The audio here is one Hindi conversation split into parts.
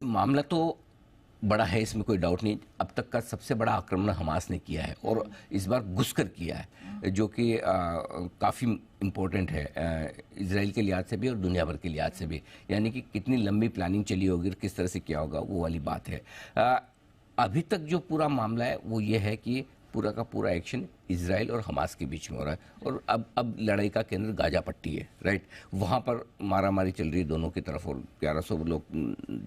मामला तो बड़ा है, इसमें कोई डाउट नहीं। अब तक का सबसे बड़ा आक्रमण हमास ने किया है और इस बार घुसकर किया है, जो कि काफ़ी इम्पोर्टेंट है इजराइल के लिहाज से भी और दुनिया भर के लिहाज से भी। यानी कि कितनी लंबी प्लानिंग चली होगी और किस तरह से किया होगा, वो वाली बात है। अभी तक जो पूरा मामला है वो ये है कि पूरा का पूरा एक्शन इजराइल और हमास के बीच में हो रहा है और अब लड़ाई का केंद्र गाजा पट्टी है, राइट। वहाँ पर मारामारी चल रही है दोनों की तरफ और 1100 लोग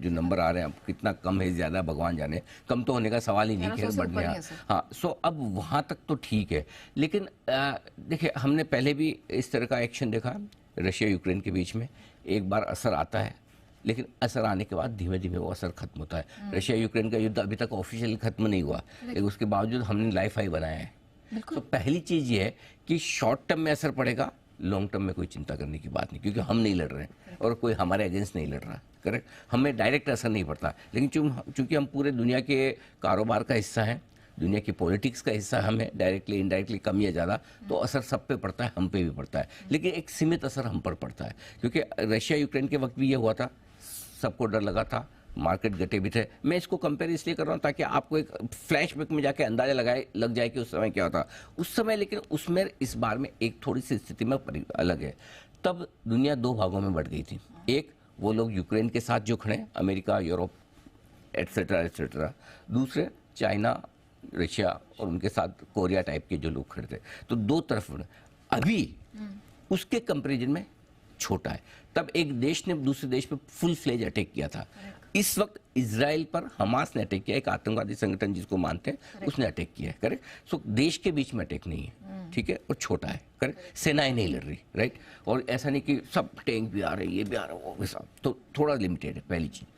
जो नंबर आ रहे हैं, अब कितना कम है ज़्यादा भगवान जाने, कम तो होने का सवाल ही नहीं, खैर बढ़ने। हाँ, सो अब वहाँ तक तो ठीक है, लेकिन देखिए हमने पहले भी इस तरह का एक्शन देखा रशिया यूक्रेन के बीच में। एक बार असर आता है, लेकिन असर आने के बाद धीमे धीमे वो असर खत्म होता है। रशिया यूक्रेन का युद्ध अभी तक ऑफिशियली खत्म नहीं हुआ, लेकिन उसके बावजूद हमने लाइफ हाई बनाया है। तो पहली चीज ये है कि शॉर्ट टर्म में असर पड़ेगा, लॉन्ग टर्म में कोई चिंता करने की बात नहीं, क्योंकि हम नहीं लड़ रहे हैं और कोई हमारे अगेंस्ट नहीं लड़ रहा, करेक्ट। हमें डायरेक्ट असर नहीं पड़ता, लेकिन चूंकि हम पूरे दुनिया के कारोबार का हिस्सा हैं, दुनिया की पॉलिटिक्स का हिस्सा हमें डायरेक्टली इनडायरेक्टली कम या ज़्यादा तो असर सब पे पड़ता है, हम पे भी पड़ता है, लेकिन एक सीमित असर हम पर पड़ता है। क्योंकि रशिया यूक्रेन के वक्त भी ये हुआ था, सबको डर लगा था, मार्केट घटे भी थे। मैं इसको कंपेयर इसलिए कर रहा हूँ ताकि आपको एक फ्लैशबैक में जाके अंदाजा लग जाए कि उस समय क्या होता उस समय। लेकिन उसमें इस बार में एक थोड़ी सी स्थिति में अलग है। तब दुनिया दो भागों में बढ़ गई थी। एक, वो लोग यूक्रेन के साथ जो खड़े, अमेरिका, यूरोप एटसेट्रा एटसेट्रा। दूसरे, चाइना, रशिया और उनके साथ कोरिया टाइप के जो लोग खड़े थे। तो दो तरफ। अभी उसके कंपेरिजन में छोटा है। तब एक देश ने दूसरे देश पे फुल फ्लेज अटैक किया था। इस वक्त इजराइल पर हमास ने अटैक किया, एक आतंकवादी संगठन जिसको मानते हैं उसने अटैक किया है, करेक्ट। सो देश के बीच में अटैक नहीं है, ठीक है, और छोटा है, करेक्ट। सेनाएं नहीं लड़ रही, राइट। और ऐसा नहीं कि सब टैंक भी आ रहे, ये भी आ रहा, वो भी सब, तो थोड़ा लिमिटेड है, पहली चीज।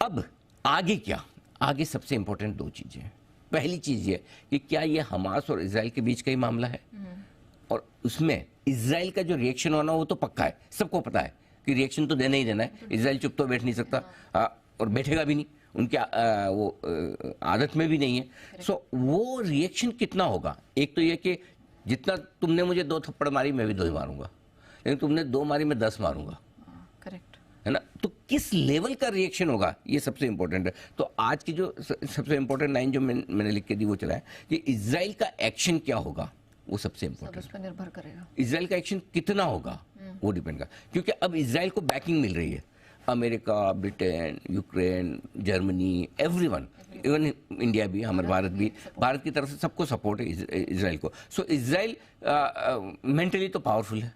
अब आगे क्या? आगे सबसे इंपॉर्टेंट दो चीजें हैं। पहली चीज ये कि क्या ये हमास और इजराइल के बीच का ही मामला है, और उसमें इजराइल का जो रिएक्शन होना वो तो पक्का है, सबको पता है कि रिएक्शन तो देना ही देना है। इजराइल चुप तो बैठ नहीं सकता, और बैठेगा भी नहीं, उनकी वो आदत में भी नहीं है। सो वो रिएक्शन कितना होगा? एक तो ये कि जितना तुमने मुझे 2 थप्पड़ मारी मैं भी 2 ही मारूंगा, लेकिन तुमने 2 मारी मैं 10 मारूंगा, करेक्ट है ना। तो किस लेवल का रिएक्शन होगा, ये सबसे इंपॉर्टेंट है। तो आज की जो सबसे इंपॉर्टेंट लाइन जो मैंने लिख के दी वो चला है कि इजराइल का एक्शन क्या होगा, वो सबसे इंपॉर्टेंट उस पर निर्भर करेगा। इजराइल का एक्शन कितना होगा वो डिपेंड कर, क्योंकि अब इजराइल को बैकिंग मिल रही है। America, Britain, Ukraine, Germany, everyone, even India भी, हमारे भारत भी, भारत की तरफ से सबको सपोर्ट है इजराइल को। सो इजराइल मेंटली तो पावरफुल है,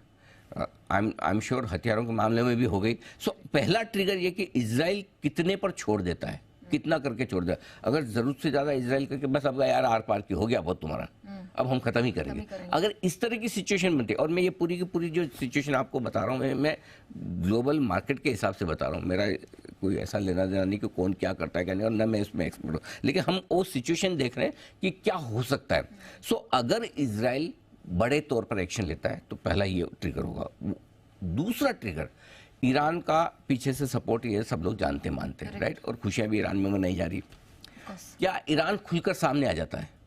आई एम श्योर हथियारों के मामले में भी हो गई। सो पहला ट्रिगर ये कि इजराइल कितने पर छोड़ देता है, कितना करके छोड़ देता है। अगर जरूरत से ज्यादा इजराइल करके बस अब यार आर पार की हो गया बहुत तुम्हारा, अब हम खत्म ही करेंगे, अगर इस तरह की सिचुएशन बनती है। और मैं ये पूरी की पूरी जो सिचुएशन आपको बता रहा हूँ, मैं ग्लोबल मार्केट के हिसाब से बता रहा हूँ, मेरा कोई ऐसा लेना देना नहीं कि कौन क्या करता है क्या नहीं, और न मैं इसमें एक्सपर्ट हूँ, लेकिन हम वो सिचुएशन देख रहे हैं कि क्या हो सकता है। सो अगर इजराइल बड़े तौर पर एक्शन लेता है तो पहला ये ट्रिगर होगा। दूसरा ट्रिगर, ईरान का पीछे से सपोर्ट ये सब लोग जानते मानते हैं, राइट, और खुशियां भी ईरान में मनाई जा रही। क्या ईरान खुलकर सामने आ जाता है?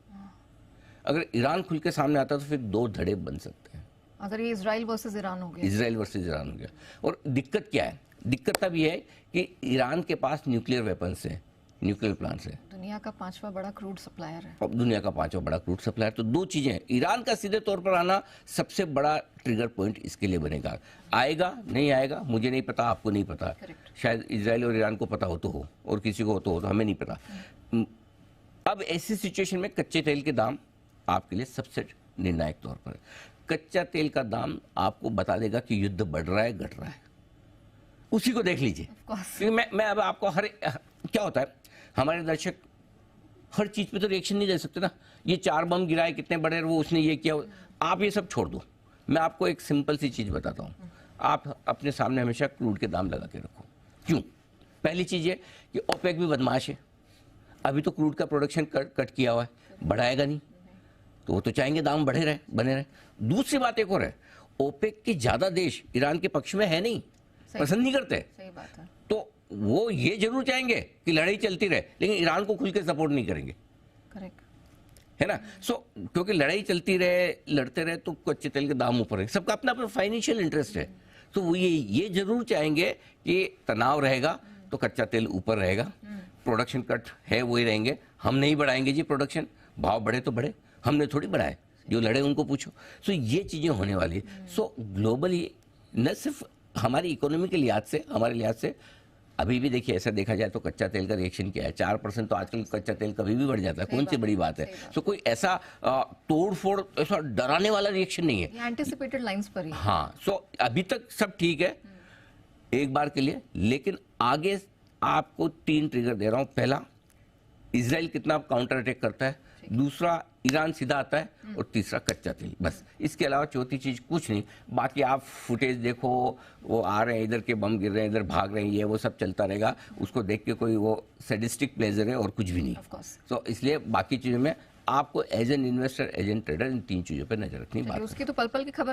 अगर ईरान खुल के सामने आता है तो फिर 2 धड़े बन सकते हैं। अगर ये इजराइल वर्सेस ईरान हो गया, इजराइल वर्सेस ईरान हो गया। और दिक्कत क्या है? दिक्कत तब ये है कि ईरान के पास न्यूक्लियर वेपन्स है, न्यूक्लियर प्लांट्स है, दुनिया का 5वां बड़ा क्रूड सप्लायर है, अब दुनिया का 5वां बड़ा क्रूड सप्लायर। तो 2 चीजें हैं, ईरान का सीधे तौर पर आना सबसे बड़ा ट्रिगर पॉइंट इसके लिए बनेगा। आएगा नहीं आएगा मुझे नहीं पता, आपको नहीं पता, शायद इजराइल और ईरान को पता हो तो हो, और किसी को हो तो हमें नहीं पता। अब ऐसी सिचुएशन में कच्चे तेल के दाम आपके लिए सबसे निर्णायक तौर पर, कच्चा तेल का दाम आपको बता देगा कि युद्ध बढ़ रहा है घट रहा है, उसी को देख लीजिए। क्योंकि मैं अब आपको क्या होता है, हमारे दर्शक हर चीज पे तो रिएक्शन नहीं दे सकते ना, ये 4 बम गिराए कितने बड़े, वो उसने ये किया, आप ये सब छोड़ दो। मैं आपको एक सिंपल सी चीज बताता हूँ, आप अपने सामने हमेशा क्रूड के दाम लगा के रखो। क्यों? पहली चीज है कि ओपेक भी बदमाश है, अभी तो क्रूड का प्रोडक्शन कट किया हुआ है, बढ़ाएगा नहीं, तो वो तो चाहेंगे दाम बढ़े रहे बने रहे। दूसरी बात एक और है, ओपेक के ज्यादा देश ईरान के पक्ष में है नहीं, पसंद नहीं करते। सही बात है। तो वो ये जरूर चाहेंगे कि लड़ाई चलती रहे, लेकिन ईरान को खुल के सपोर्ट नहीं करेंगे, करेक्ट है ना। सो क्योंकि लड़ाई चलती रहे, लड़ते रहे, तो कच्चे तेल के दाम ऊपर है, सबका अपना अपना फाइनेंशियल इंटरेस्ट है। तो वो ये जरूर चाहेंगे कि तनाव रहेगा तो कच्चा तेल ऊपर रहेगा, प्रोडक्शन कट है वही रहेंगे, हम नहीं बढ़ाएंगे जी प्रोडक्शन, भाव बढ़े तो बढ़े, हमने थोड़ी बढ़ाए, जो लड़े उनको पूछो। सो ये चीज़ें होने वाली है। सो ग्लोबली न सिर्फ हमारी इकोनॉमी के लिहाज से, हमारे लिहाज से अभी भी देखिए, ऐसा देखा जाए तो कच्चा तेल का रिएक्शन क्या है, 4% तो आजकल कच्चा तेल कभी भी बढ़ जाता है, कौन सी बड़ी बात है। सो कोई ऐसा तोड़ फोड़, ऐसा डराने वाला रिएक्शन नहीं है, ये एंटिसिपेटेड लाइंस पर ही। हाँ। सो अभी तक सब ठीक है एक बार के लिए, लेकिन आगे आपको 3 ट्रिगर दे रहा हूं। पहला, इजराइल कितना काउंटर अटैक करता है, दूसरा ईरान सीधा आता है, और तीसरा कच्चा तेल। बस इसके अलावा चौथी चीज कुछ नहीं। बाकी आप फुटेज देखो, वो आ रहे हैं, इधर के बम गिर रहे हैं, इधर भाग रहे हैं, ये वो सब चलता रहेगा, उसको देख के कोई वो सैडिस्टिक प्लेजर है और कुछ भी नहीं। Of course. तो इसलिए बाकी चीजों में आपको as an investor, as an trader, इन 3 चीजों पर नजर रखनी। बात उसकी तो पल पल की खबर